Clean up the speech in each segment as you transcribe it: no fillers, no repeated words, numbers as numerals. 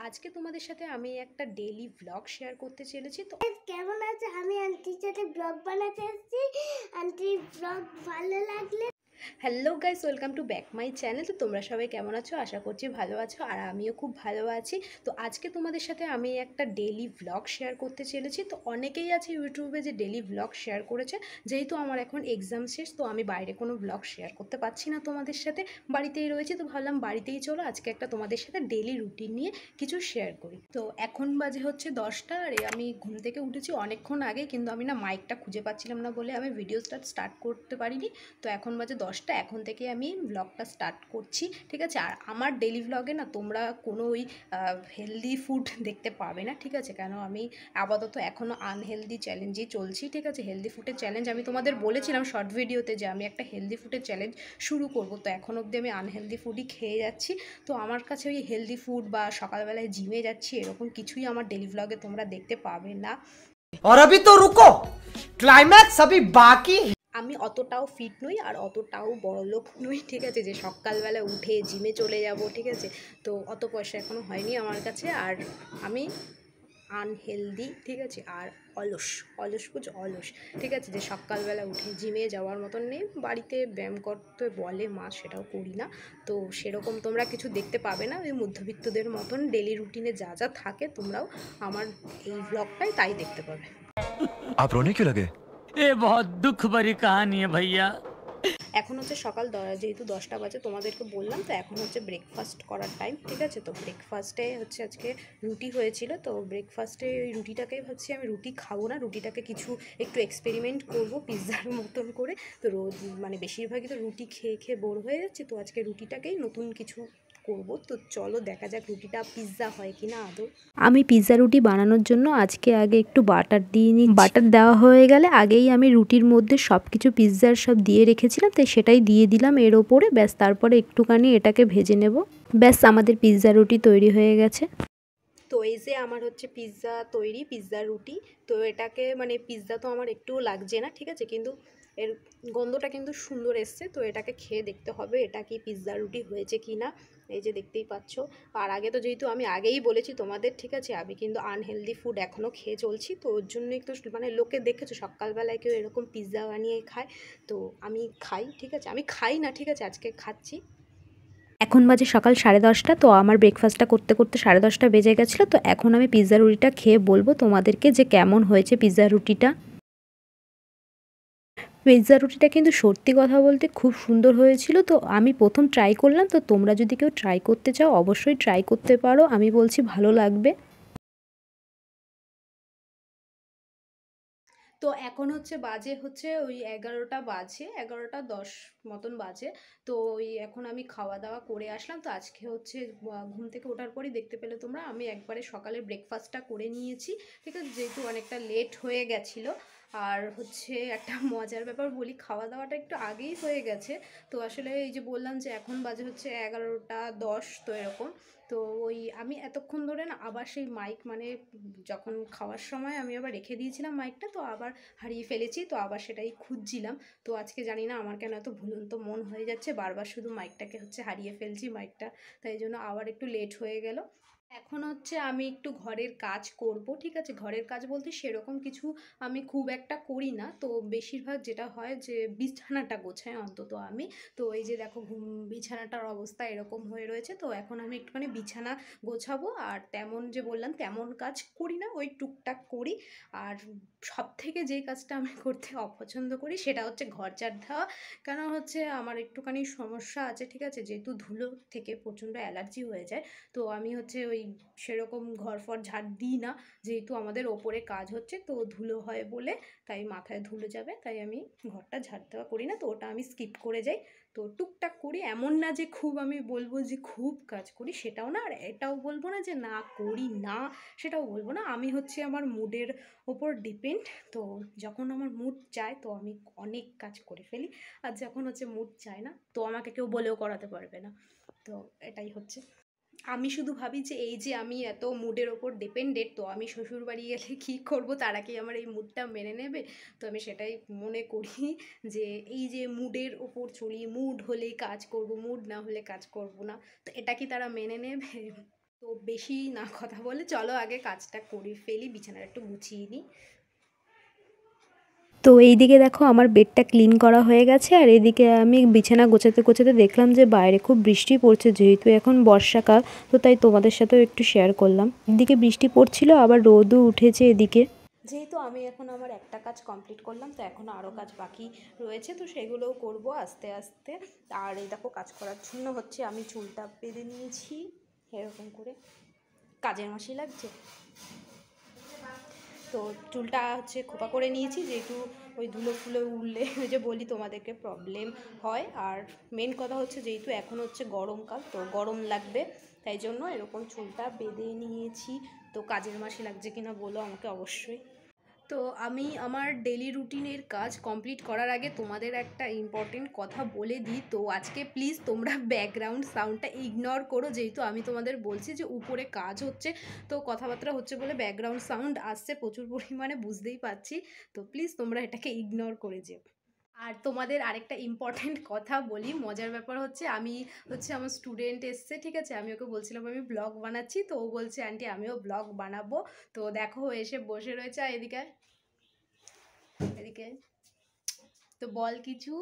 আজকে তোমাদের সাথে আমি একটা ডেইলি ব্লগ শেয়ার করতে চলেছি। তো কেমন আছে? আমি আন্টির সাথে ব্লগ বানাতে এসেছি। আন্টির ব্লগ ভালো লাগলে hello guys, welcome to back my channel. তো তোমরা সবাই কেমন আছো? আশা করছি ভালো আছো, আর আমিও খুব ভালো আছি। তো আজকে তোমাদের সাথে আমি একটা ডেইলি ব্লগ শেয়ার করতে চলেছি। তো অনেকেই আছে ইউটিউবে যে ডেইলি ব্লগ শেয়ার করেছে। যেহেতু আমার এখন এক্সাম শেষ, তো আমি বাইরে কোনো ব্লগ শেয়ার করতে পারছি না তোমাদের সাথে, বাড়িতেই রয়েছি। তো ভাবলাম বাড়িতেই চলো আজকে একটা তোমাদের সাথে ডেইলি রুটিন নিয়ে কিছু শেয়ার করি। তো এখন বাজে হচ্ছে 10টা, আর আমি ঘুম থেকে উঠেছি অনেকক্ষণ আগে, কিন্তু আমি না মাইকটা খুঁজে পাচ্ছিলাম না বলে আমি ভিডিওটা স্টার্ট করতে পারিনি। তো এখন বাজে 10টা, এখন থেকে আমি ব্লগটা স্টার্ট করছি, ঠিক আছে। আর আমার ডেলি ব্লগে না তোমরা কোনো ওই হেলদি ফুড দেখতে পাবে না, ঠিক আছে, কেন আমি আপাতত এখনও আনহেলদি চ্যালেঞ্জই চলছি, ঠিক আছে। হেলদি ফুডের চ্যালেঞ্জ আমি তোমাদের বলেছিলাম শর্ট ভিডিওতে যে আমি একটা হেলদি ফুডের চ্যালেঞ্জ শুরু করব। তো এখন অবধি আমি আনহেলদি ফুডই খেয়ে যাচ্ছি। তো আমার কাছে ওই হেলদি ফুড বা সকালবেলায় জিমে যাচ্ছি এরকম কিছুই আমার ডেলি ব্লগে তোমরা দেখতে পাবে না। और अभी तो रुको, क्लाइमैक्स अभी बाकी। আমি অতটাও ফিট নই আর অতটাও বড়লোক নই, ঠিক আছে, যে সকালবেলা উঠে জিমে চলে যাব, ঠিক আছে। তো অত পয়সা এখনও হয়নি আমার কাছে। আর আমি আনহেলদি, ঠিক আছে, আর অলস অলস অলস, ঠিক আছে, যে সকালবেলা উঠে জিমে যাওয়ার মতন নেই। বাড়িতে ব্যায়াম করতে বলে মা, সেটাও করি না। তো সেরকম তোমরা কিছু দেখতে পাবে না। ওই মধ্যবিত্তদের মতন ডেলি রুটিনে যা যা থাকে তোমরাও আমার এই ব্লগটাই তাই দেখতে পাবে। आप रोने क्यों लगे? ये बहुत दुख भरी कहानी है भैया। এখন হচ্ছে সকাল যেহেতু 10টা বাজে তোমাদেরকে বললাম, তো এখন হচ্ছে ব্রেকফাস্ট করার টাইম, ঠিক আছে। তো ব্রেকফাস্টে হচ্ছে আজকে রুটি হয়েছিল। তো ব্রেকফাস্টে ওই রুটিটাকেই ভাবছি আমি রুটি খাবো না, রুটিটাকে কিছু একটু এক্সপেরিমেন্ট করব পিৎজার মতন করে। তো রোজ মানে বেশিরভাগই তো রুটি খেয়ে খেয়ে বোর হয়ে যাচ্ছে, তো আজকে রুটিটাকেই নতুন কিছু করব। তো চলো দেখা যাক রুটিটা পিৎজা হয় কি না আদৌ। আমি পিৎজা রুটি বানানোর জন্য আজকে আগে একটু বাটার দিয়ে নিই। বাটার দেওয়া হয়ে গেলে আগেই আমি রুটির মধ্যে সব কিছু পিৎজার সব দিয়ে রেখেছিলাম, তো সেটাই দিয়ে দিলাম এর ওপরে। ব্যাস, তারপরে একটুখানি এটাকে ভেজে নেব। ব্যাস, আমাদের পিৎজা রুটি তৈরি হয়ে গেছে। তো এই যে আমার হচ্ছে পিৎজা তৈরি, পিৎজা রুটি। তো এটাকে মানে পিৎজা তো আমার একটুও লাগছে না, ঠিক আছে, কিন্তু এর গন্ধটা কিন্তু সুন্দর এসছে। তো এটাকে খেয়ে দেখতে হবে এটা কি পিৎজা রুটি হয়েছে কি না। এই যে দেখতেই পাচ্ছ। আর আগে তো যেহেতু আমি আগেই বলেছি তোমাদের, ঠিক আছে, আমি কিন্তু আনহেলদি ফুড এখনও খেয়ে চলছি। তো ওর জন্যই তো মানে লোকে দেখেছো সকালবেলায় কেউ এরকম পিৎজা বানিয়ে খায়, তো আমি খাই, ঠিক আছে। আমি খাই না, ঠিক আছে, আজকে খাচ্ছি। এখন বাজে সকাল 10:30। তো আমার ব্রেকফাস্টটা করতে করতে 10:30 বেজে গেছিলো। তো এখন আমি পিৎজা রুটিটা খেয়ে বলবো তোমাদেরকে যে কেমন হয়েছে পিৎজা রুটিটা। পিৎজা রুটিটা কিন্তু সত্যি কথা বলতে খুব সুন্দর হয়েছিল। তো আমি প্রথম ট্রাই করলাম। তো তোমরা যদি কেউ ট্রাই করতে চাও অবশ্যই ট্রাই করতে পারো, আমি বলছি ভালো লাগবে। তো এখন হচ্ছে বাজে হচ্ছে ওই 11টা বাজে, 11টা 10 মতন বাজে। তো ওই এখন আমি খাওয়া দাওয়া করে আসলাম। তো আজকে হচ্ছে ঘুম থেকে ওঠার পরই দেখতে পেলে তোমরা আমি একবারে সকালে ব্রেকফাস্টটা করে নিয়েছি, ঠিক আছে, যেহেতু অনেকটা লেট হয়ে গেছিলো। আর হচ্ছে একটা মজার ব্যাপার বলি, খাওয়া দাওয়াটা একটু আগেই হয়ে গেছে। তো আসলে এই যে বললাম যে এখন বাজে হচ্ছে 11টা 10, তো এরকম। তো ওই আমি এতক্ষণ ধরে না আবার সেই মাইক মানে যখন খাওয়ার সময় আমি আবার রেখে দিয়েছিলাম মাইকটা, তো আবার হারিয়ে ফেলেছি। তো আবার সেটাই খুঁজছিলাম। তো আজকে জানি না আমার কেন এত ভুলন্ত মন হয়ে যাচ্ছে, বারবার শুধু মাইকটাকে হচ্ছে হারিয়ে ফেলছি মাইকটা, তাই জন্য আবার একটু লেট হয়ে গেল। এখন হচ্ছে আমি একটু ঘরের কাজ করব, ঠিক আছে। ঘরের কাজ বলতে সেরকম কিছু আমি খুব একটা করি না। তো বেশিরভাগ যেটা হয় যে বিছানাটা গোছাই অন্তত আমি। তো এই যে দেখো বিছানাটার অবস্থা এরকম হয়ে রয়েছে। তো এখন আমি একটুখানি বিছানা গোছাবো। আর তেমন যে বললাম তেমন কাজ করি না, ওই টুকটাক করি। আর সবথেকে যেই কাজটা আমি করতে অপছন্দ করি সেটা হচ্ছে ঘর ঝাড় দেওয়া। কেন হচ্ছে আমার একটুখানি সমস্যা আছে, ঠিক আছে, যেহেতু ধুলো থেকে প্রচণ্ড অ্যালার্জি হয়ে যায়। তো আমি হচ্ছে ওই সেরকম ঘর ফর ঝাড় দিই না, যেহেতু আমাদের ওপরে কাজ হচ্ছে তো ধুলো হয় বলে, তাই মাথায় ধুলো যাবে, তাই আমি ঘরটা ঝাড় দেওয়া করি না। তো ওটা আমি স্কিপ করে যাই। তো টুকটাক করি, এমন না যে খুব আমি বলবো যে খুব কাজ করি সেটাও না, আর এটাও বলবো না যে না করি না, সেটাও বলবো না। আমি হচ্ছে আমার মুডের ওপর ডিপেন্ড। তো যখন আমার মুড চায় তো আমি অনেক কাজ করে ফেলি, আর যখন হচ্ছে মুড চায় না তো আমাকে কেউ বলেও করাতে পারবে না। তো এটাই হচ্ছে। আমি শুধু ভাবি যে এই যে আমি এত মুডের ওপর ডিপেন্ডেড, তো আমি শ্বশুরবাড়ি গেলে কী করবো, তারা কি আমার এই মুডটা মেনে নেবে? তো আমি সেটাই মনে করি যে এই যে মুডের ওপর চলি, মুড হলেই কাজ করব, মুড না হলে কাজ করব না, তো এটা কি তারা মেনে নেবে? তো বেশি না কথা বলে চলো আগে কাজটা করে ফেলি, বিছানাটা একটু গুছিয়ে নিই। তো এইদিকে দেখো আমার বেডটা ক্লিন করা হয়ে গেছে, আর এদিকে আমি বিছানা গোছাতে গোছাতে দেখলাম যে বাইরে খুব বৃষ্টি পড়ছে, যেহেতু এখন বর্ষাকাল, তো তাই তোমাদের সাথেও একটু শেয়ার করলাম। এদিকে বৃষ্টি পড়ছিল, আবার রোদও উঠেছে এদিকে। যেহেতু আমি এখন আমার একটা কাজ কমপ্লিট করলাম, তো এখন আরও কাজ বাকি রয়েছে, তো সেগুলোও করব আস্তে আস্তে। আর এই দেখো কাজ করার জন্য হচ্ছে আমি চুলটা বেঁধে নিয়েছি এরকম করে। কাজের মাসি লাগছে, তো চুলটা হচ্ছে খোপা করে নিয়েছি, যেহেতু ওই ধুলো ফুলো উঠলে ওই যে বলি তোমাদেরকে প্রবলেম হয়। আর মেন কথা হচ্ছে যেহেতু এখন হচ্ছে গরমকাল, তো গরম লাগবে, তাই জন্য এরকম চুলটা বেঁধে নিয়েছি। তো কাজের মাসি লাগছে কিনা বলো আমাকে অবশ্যই। তো আমি আমার ডেলি রুটিনের কাজ কমপ্লিট করার আগে তোমাদের একটা ইম্পর্টেন্ট কথা বলে দিই। তো আজকে প্লিজ তোমরা ব্যাকগ্রাউন্ড সাউন্ডটা ইগনোর করো, যেহেতু আমি তোমাদের বলছি যে উপরে কাজ হচ্ছে, তো কথাবার্তা হচ্ছে বলে ব্যাকগ্রাউন্ড সাউন্ড আসছে প্রচুর পরিমাণে, বুঝতেই পারছি। তো প্লিজ তোমরা এটাকে ইগনোর করে যেও। আর তোমাদের আরেকটা ইম্পর্ট্যান্ট কথা বলি, মজার ব্যাপার হচ্ছে আমি হচ্ছে আমার স্টুডেন্ট এসছে, ঠিক আছে, আমি ওকে বলছিলাম আমি ব্লগ বানাচ্ছি, তো ও বলছে আন্টি আমিও ব্লগ বানাবো। তো দেখো এসে বসে রয়েছে, আর এদিকে এদিকে তো বল কিছু,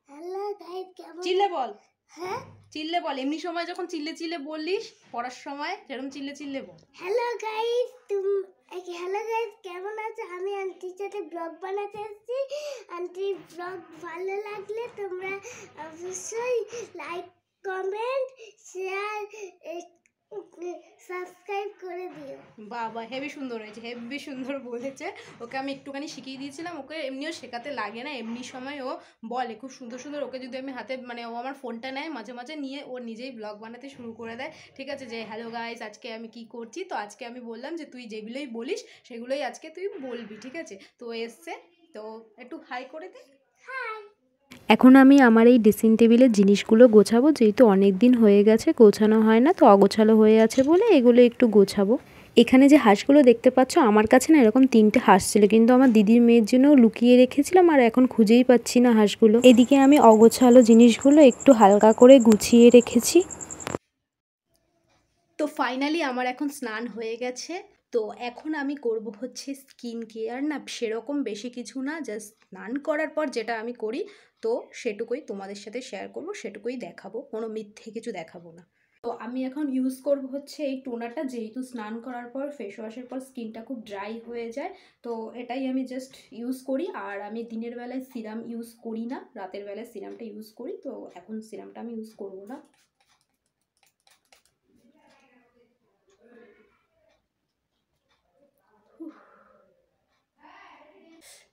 হ্যালো গাইস, কেমন? চিল্লে বল, হ্যাঁ, চিল্লে বল, এমনি সময় যখন চিল্লে চিল্লে বললিস পড়ার সময় সেরকম চিল্লে চিল্লে বল। হ্যালো গাইস, হ্যালো গাইস, কেমন আছো? আমি আন্টির সাথে ব্লগ বানাতে এসেছি। আন্টির ব্লগ ভালো লাগলে তোমরা অবশ্যই লাইক, কমেন্ট, শেয়ার, সাবস্ক্রাইব করে দিও। বাবা হেভি সুন্দর হয়েছে, হেভি সুন্দর বলেছে। ওকে আমি একটুখানি শিখিয়ে দিয়েছিলাম, ওকে এমনিও শেখাতে লাগে না, এমনি সময় ও বলে খুব সুন্দর সুন্দর। ওকে যদি আমি হাতে মানে ও আমার ফোনটা নেয় মাঝে মাঝে নিয়ে ও নিজেই ব্লগ বানাতে শুরু করে দেয়, ঠিক আছে, যে হ্যালো গাইস আজকে আমি কি করছি। তো আজকে আমি বললাম যে তুই যেগুলোই বলিস সেগুলোই আজকে তুই বলবি, ঠিক আছে। তো এসছে, তো একটু হাই করে দে। এখন আমি আমার এই ড্রেসিং টেবিলের জিনিসগুলো গোছাবো, যেহেতু অনেক দিন হয়ে গেছে গোছানো হয় না, তো অগোছালো হয়ে আছে বলে এগুলো একটু গোছাবো। এখানে যে হাঁসগুলো দেখতে পাচ্ছ, আমার কাছে না এরকম 3টে হাঁস ছিল, কিন্তু আমার দিদির মেয়ের জন্য লুকিয়ে রেখেছিলাম, আর এখন খুঁজেই পাচ্ছি না হাঁসগুলো। এদিকে আমি অগোছালো জিনিসগুলো একটু হালকা করে গুছিয়ে রেখেছি। তো ফাইনালি আমার এখন স্নান হয়ে গেছে, তো এখন আমি করব হচ্ছে স্কিন কেয়ার। না সেরকম বেশি কিছু না, জাস্ট স্নান করার পর যেটা আমি করি, তো সেটুকুই তোমাদের সাথে শেয়ার করব, সেটুকুই দেখাবো, কোনো মিথ্যে কিছু দেখাবো না। তো আমি এখন ইউজ করব হচ্ছে এই টোনারটা, যেহেতু স্নান করার পর ফেস ওয়াশের পর স্কিনটা খুব ড্রাই হয়ে যায়, তো এটাই আমি জাস্ট ইউজ করি। আর আমি দিনের বেলায় সিরাম ইউজ করি না, রাতের বেলায় সিরামটা ইউজ করি, তো এখন সিরামটা আমি ইউজ করব না।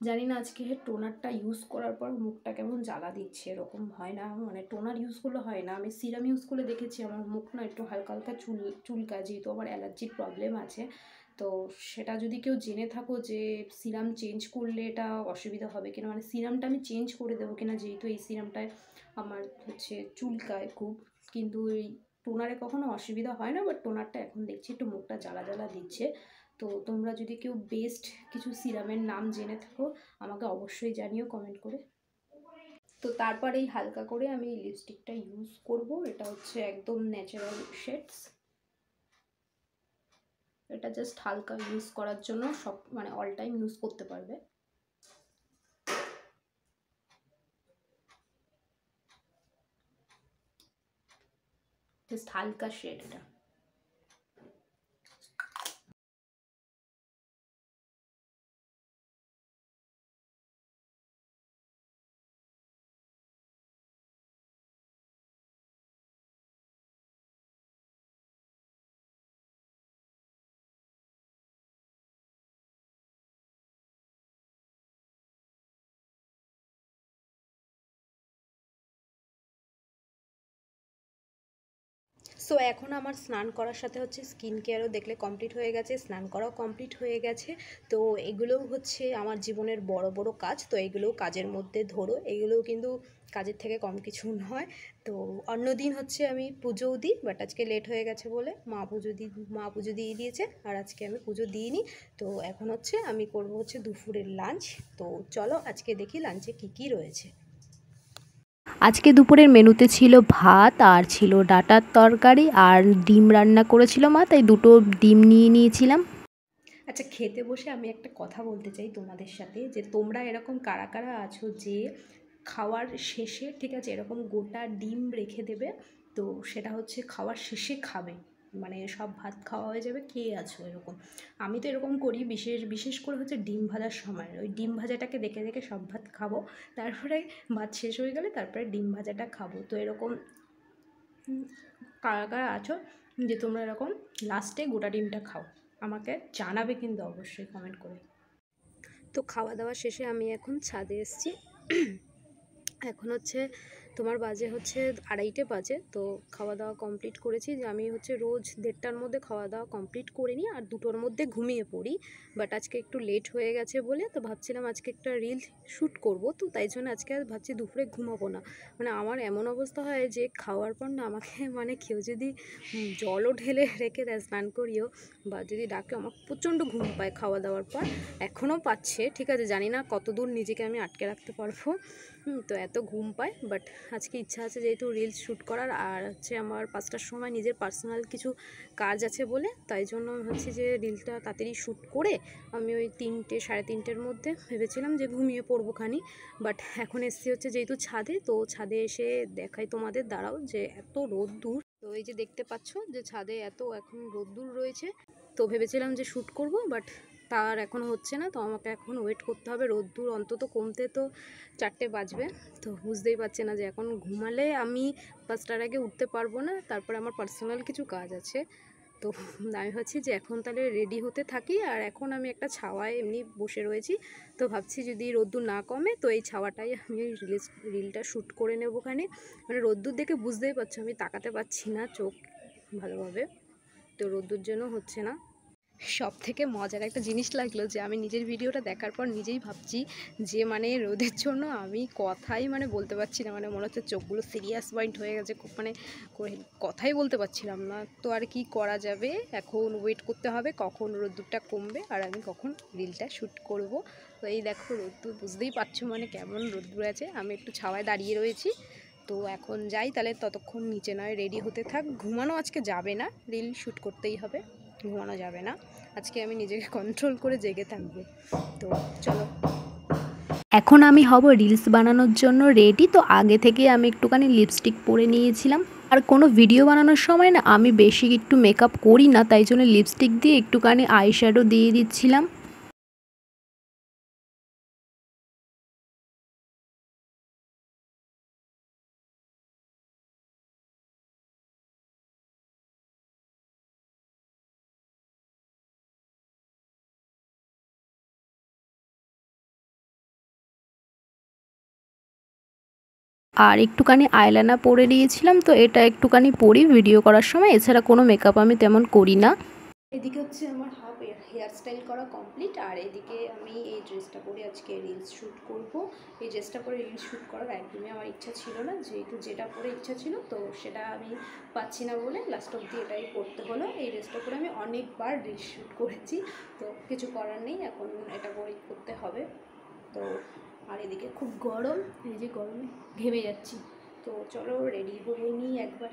জানি না আজকে টোনারটা ইউজ করার পর মুখটা কেমন জ্বালা দিচ্ছে, এরকম হয় না, মানে টোনার ইউজ করলে হয় না, আমি সিরাম ইউজ করলে দেখেছি আমার মুখ না একটু হালকা হালকা চুলকায়, যেহেতু আমার অ্যালার্জির প্রবলেম আছে। তো সেটা যদি কেউ জেনে থাকো যে সিরাম চেঞ্জ করলে এটা অসুবিধা হবে কিনা, মানে সিরামটা আমি চেঞ্জ করে দেবো কিনা, যেহেতু এই সিরামটায় আমার হচ্ছে চুলকায় খুব, কিন্তু এই টোনারে কখনো অসুবিধা হয় না, বাট টোনারটা এখন দেখছি একটু মুখটা জ্বালা জ্বালা দিচ্ছে। তো তোমরা যদি কেউ বেস্ট কিছু সিরামের নাম জেনে থাকো আমাকে অবশ্যই জানিও কমেন্ট করে। তো তারপর এই হালকা করে আমি লিপস্টিকটা ইউজ করব, এটা হচ্ছে একদম ন্যাচারাল শেডস, এটা জাস্ট হালকা ইউজ করার জন্য, সব মানে অল টাইম ইউজ করতে পারবে। জাস্ট হালকা শেড এটা। সো এখন আমার স্নান করার সাথে হচ্ছে স্কিন কেয়ারও দেখলে কমপ্লিট হয়ে গেছে, স্নান করাও কমপ্লিট হয়ে গেছে। তো এগুলোও হচ্ছে আমার জীবনের বড় বড় কাজ, তো এগুলোও কাজের মধ্যে ধরো, এগুলোও কিন্তু কাজের থেকে কম কিছু নয়। তো অন্য দিন হচ্ছে আমি পুজোও দিই, বাট আজকে লেট হয়ে গেছে বলে মা পুজো দিয়ে দিয়েছে, আর আজকে আমি পুজো দিইনি। তো এখন হচ্ছে আমি করব হচ্ছে দুপুরের লাঞ্চ। তো চলো আজকে দেখি লাঞ্চে কী কী রয়েছে। আজকে দুপুরের মেনুতে ছিল ভাত আর ছিল ডাঁটার তরকারি আর ডিম রান্না করেছিল মা, তাই দুটো ডিম নিয়ে নিয়েছিলাম। আচ্ছা, খেতে বসে আমি একটা কথা বলতে চাই তোমাদের সাথে, যে তোমরা এরকম কারা কারা আছো যে খাওয়ার শেষে, ঠিক আছে, এরকম গোটা ডিম রেখে দেবে, তো সেটা হচ্ছে খাওয়ার শেষে খাবে, মানে সব ভাত খাওয়া হয়ে যাবে, কে আছো এরকম? আমি তো এরকম করি, বিশেষ বিশেষ করে হচ্ছে ডিম ভাজার সময়, ওই ডিম ভাজাটাকে দেখে দেখে সব ভাত খাবো, তারপরে ভাত শেষ হয়ে গেলে তারপরে ডিম ভাজাটা খাবো। তো এরকম কারা কারা আছো যে তোমরা এরকম লাস্টে গোটা ডিমটা খাও, আমাকে জানাবে কিন্তু অবশ্যই কমেন্ট করে। তো খাওয়া দাওয়া শেষে আমি এখন ছাদে এসেছি। এখন হচ্ছে তোমার বাজে হচ্ছে 2:30 বাজে। তো খাওয়া দাওয়া কমপ্লিট করেছি, যে আমি হচ্ছে রোজ 1:30টার মধ্যে খাওয়া দাওয়া কমপ্লিট করে নিই আর 2টোর মধ্যে ঘুমিয়ে পড়ি, বাট আজকে একটু লেট হয়ে গেছে বলে তো ভাবছিলাম আজকে একটা রিল শ্যুট করব, তো তাই জন্য আজকে আর ভাবছি দুপুরে ঘুমাবো না। মানে আমার এমন অবস্থা হয় যে খাওয়ার পর না আমাকে মানে কেউ যদি জলও ঢেলে রেখে দেয় স্নান করিও বা যদি ডাকে, আমার প্রচণ্ড ঘুম পায় খাওয়া দাওয়ার পর, এখনও পাচ্ছে, ঠিক আছে, জানি না কত দূর নিজেকে আমি আটকে রাখতে পারবো। তো এত ঘুম পায়, বাট আজকে ইচ্ছা আছে যেহেতু রিলস শ্যুট করার, আর হচ্ছে আমার 5টার সময় নিজের পার্সোনাল কিছু কাজ আছে বলে, তাই জন্য আমি ভাবছি যে রিলটা তাড়াতাড়ি শ্যুট করে আমি ওই 3টে 3:30-এর মধ্যে ভেবেছিলাম যে ঘুমিয়ে পড়বো খানি, বাট এখন এসছি হচ্ছে যেহেতু ছাদে, তো ছাদে এসে দেখাই তোমাদের, দাঁড়াও, যে এত রোদ্দুর, তো এই যে দেখতে পাচ্ছ যে ছাদে এত এখন রোদ্দুর রয়েছে, তো ভেবেছিলাম যে শ্যুট করব, বাট তার এখন হচ্ছে না, তো আমাকে এখন ওয়েট করতে হবে রোদ্দুর অন্তত কমতে, তো 4টে বাজবে। তো বুঝতেই পারছে না যে এখন ঘুমালে আমি 5টার আগে উঠতে পারবো না, তারপরে আমার পার্সোনাল কিছু কাজ আছে। তো আমি ভাবছি যে এখন তাহলে রেডি হতে থাকি, আর এখন আমি একটা ছাওয়ায় এমনি বসে রয়েছি, তো ভাবছি যদি রোদ্দুর না কমে তো এই ছাওয়াটাই আমি রিলটা শ্যুট করে নেবো ওখানে। মানে রোদ্দুর দেখে বুঝতেই পারছো আমি তাকাতে পারছি না চোখ ভালোভাবে, তো রোদ্দুর জন্য হচ্ছে না। সব থেকে মজার একটা জিনিস লাগলো যে আমি নিজের ভিডিওটা দেখার পর নিজেই ভাবছি যে মানে রোদের জন্য আমি কথাই মানে বলতে পারছি না, মানে মনে হচ্ছে চোখগুলো সিরিয়াস পয়েন্ট হয়ে গেছে খুব, মানে কথাই বলতে পারছিলাম না। তো আর কি করা যাবে, এখন ওয়েট করতে হবে কখন রোদ্দুরটা কমবে আর আমি কখন রিলটা শ্যুট করব। তো এই দেখো রোদ্দুর, বুঝতেই পারছো মানে কেমন রোদ্দুর আছে, আমি একটু ছাওয়ায় দাঁড়িয়ে রয়েছি। তো এখন যাই তাহলে, ততক্ষণ নিচে নয় রেডি হতে থাক, ঘুমানো আজকে যাবে না, রিল শ্যুট করতেই হবে, ঘুমানো যাবে না, আজকে আমি নিজেকে কন্ট্রোল করে জেগে থাকবো। তো চলো, এখন আমি হব রিলস বানানোর জন্য রেডি। তো আগে থেকে আমি একটুখানি লিপস্টিক পরে নিয়েছিলাম, আর কোনো ভিডিও বানানোর সময় না আমি বেশি একটু মেকআপ করি না, তাই জন্য লিপস্টিক দিয়ে একটুখানি আইশ্যাডো দিয়ে দিচ্ছিলাম। আর একটুখানি আইলাইনার পরে নিয়েছিলাম, তো এটা একটুখানি পরি ভিডিও করার সময়, এছাড়া কোনো মেকআপ আমি তেমন করি না। এদিকে হচ্ছে আমার হাফ হেয়ার স্টাইল করা কমপ্লিট, আর এদিকে আমি এই ড্রেসটা পরে আজকে রিলস শ্যুট করব। এই ড্রেসটা পরে রিলস শ্যুট করার একদমই আমার ইচ্ছা ছিল না, যেহেতু যেটা পরে ইচ্ছা ছিল তো সেটা আমি পাচ্ছি না বলে লাস্ট অবধি এটাই করতে হলো। এই ড্রেসটা পরে আমি অনেকবার রিলস শ্যুট করেছি, তো কিছু করার নেই, এখন এটা পরেই করতে হবে। তো আর এদিকে খুব গরম, এই যে গরমে ঘেমে যাচ্ছি, তো চলো রেডি হয়ে নিই একবার।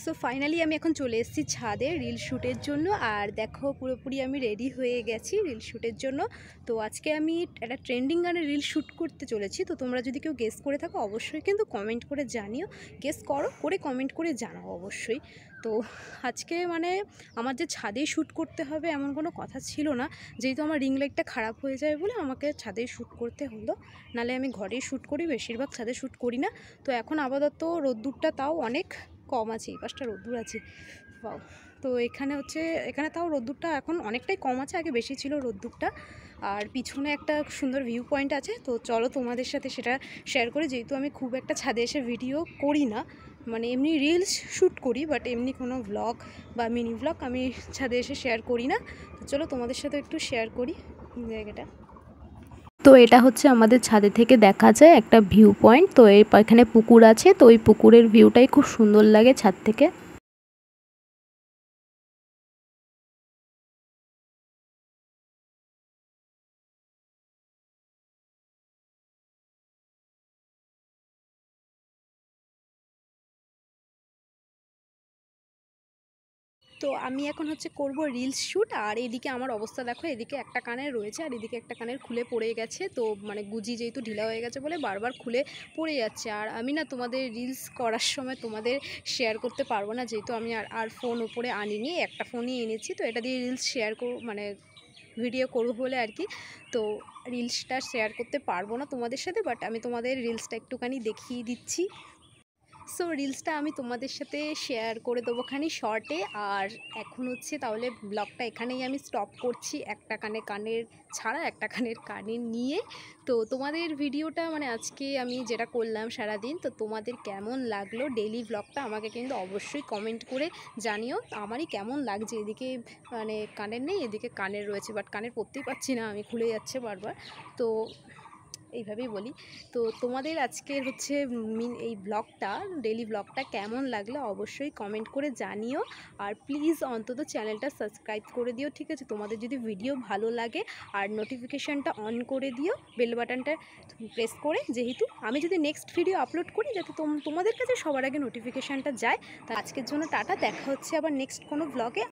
সো ফাইনালি আমি এখন চলে এসেছি ছাদে রিল শ্যুটের জন্য, আর দেখো পুরোপুরি আমি রেডি হয়ে গেছি রিল শ্যুটের জন্য। তো আজকে আমি একটা ট্রেন্ডিং গানে রিল শ্যুট করতে চলেছি, তো তোমরা যদি কেউ গেস করে থাকো অবশ্যই কিন্তু কমেন্ট করে জানিও, গেস করো করে কমেন্ট করে জানাও অবশ্যই। তো আজকে মানে আমার যে ছাদে শ্যুট করতে হবে এমন কোনো কথা ছিল না, যেহেতু আমার রিং লাইটটা খারাপ হয়ে যায় বলে আমাকে ছাদে শ্যুট করতে হলো, নাহলে আমি ঘরেই শ্যুট করি, বেশিরভাগ ছাদে শ্যুট করি না। তো এখন আপাতত রোদ্দুরটা তাও অনেক কম আছে, এই পাশটা রোদ্দুর আছে, বাও। তো এখানে হচ্ছে, এখানে তাও রোদ্দুরটা এখন অনেকটাই কম আছে, আগে বেশি ছিল রোদ্দুরটা। আর পিছনে একটা সুন্দর ভিউ পয়েন্ট আছে, তো চলো তোমাদের সাথে সেটা শেয়ার করি, যেহেতু আমি খুব একটা ছাদে এসে ভিডিও করি না, মানে এমনি রিলস শ্যুট করি, বাট এমনি কোনো ভ্লগ বা মিনি ভ্লগ আমি ছাদে এসে শেয়ার করি না। তো চলো তোমাদের সাথে একটু শেয়ার করি জায়গাটা। তো এটা হচ্ছে আমাদের ছাদে থেকে দেখা যায় একটা ভিউ পয়েন্ট, তো এখানে পুকুর আছে, তো ওই পুকুরের ভিউটাই খুব সুন্দর লাগে ছাদ থেকে। তো আমি এখন হচ্ছে করব রিলস শ্যুট। আর এদিকে আমার অবস্থা দেখো, এদিকে একটা কানের রয়েছে আর এদিকে একটা কানের খুলে পড়ে গেছে। তো মানে গুজি যেহেতু ঢিলা হয়ে গেছে বলে বারবার খুলে পড়ে যাচ্ছে। আর আমি না তোমাদের রিলস করার সময় তোমাদের শেয়ার করতে পারবো না, যেহেতু আমি আর ফোন উপরে আনিনি, একটা ফোনই এনেছি। তো এটা দিয়ে রিলস শেয়ার মানে ভিডিও করবো বলে আর কি। তো রিলসটা শেয়ার করতে পারবো না তোমাদের সাথে, বাট আমি তোমাদের রিলসটা একটুখানি দেখিয়ে দিচ্ছি। সো রিলসটা আমি তোমাদের সাথে শেয়ার করে দেবো খানি শর্টে। আর এখন হচ্ছে তাহলে ব্লগটা এখানেই আমি স্টপ করছি, একটা কানের ছাড়া একটা কানের নিয়ে। তো তোমাদের ভিডিওটা মানে আজকে আমি যেটা করলাম সারাদিন, তো তোমাদের কেমন লাগলো ডেইলি ব্লগটা আমাকে কিন্তু অবশ্যই কমেন্ট করে জানিও। আমারই কেমন লাগছে, এদিকে মানে কানের নেই, এদিকে কানের রয়েছে, বাট কানের পরতেই পারছি না, আমি খুলে যাচ্ছে বারবার। তো এইভাবেই বলি। তো তোমাদের আজকের হচ্ছে এই ব্লগটা, ডেইলি ব্লগটা কেমন লাগলো অবশ্যই কমেন্ট করে জানিও। আর প্লিজ অন্তত চ্যানেলটা সাবস্ক্রাইব করে দিও, ঠিক আছে? তোমাদের যদি ভিডিও ভালো লাগে, আর নোটিফিকেশানটা অন করে দিও, বেল বাটনটা প্রেস করে, যেহেতু আমি যদি নেক্সট ভিডিও আপলোড করি যাতে তোমাদের কাছে সবার আগে নোটিফিকেশানটা যায়। তা আজকের জন্য টাটা, দেখা হচ্ছে আবার নেক্সট কোনো ব্লগে।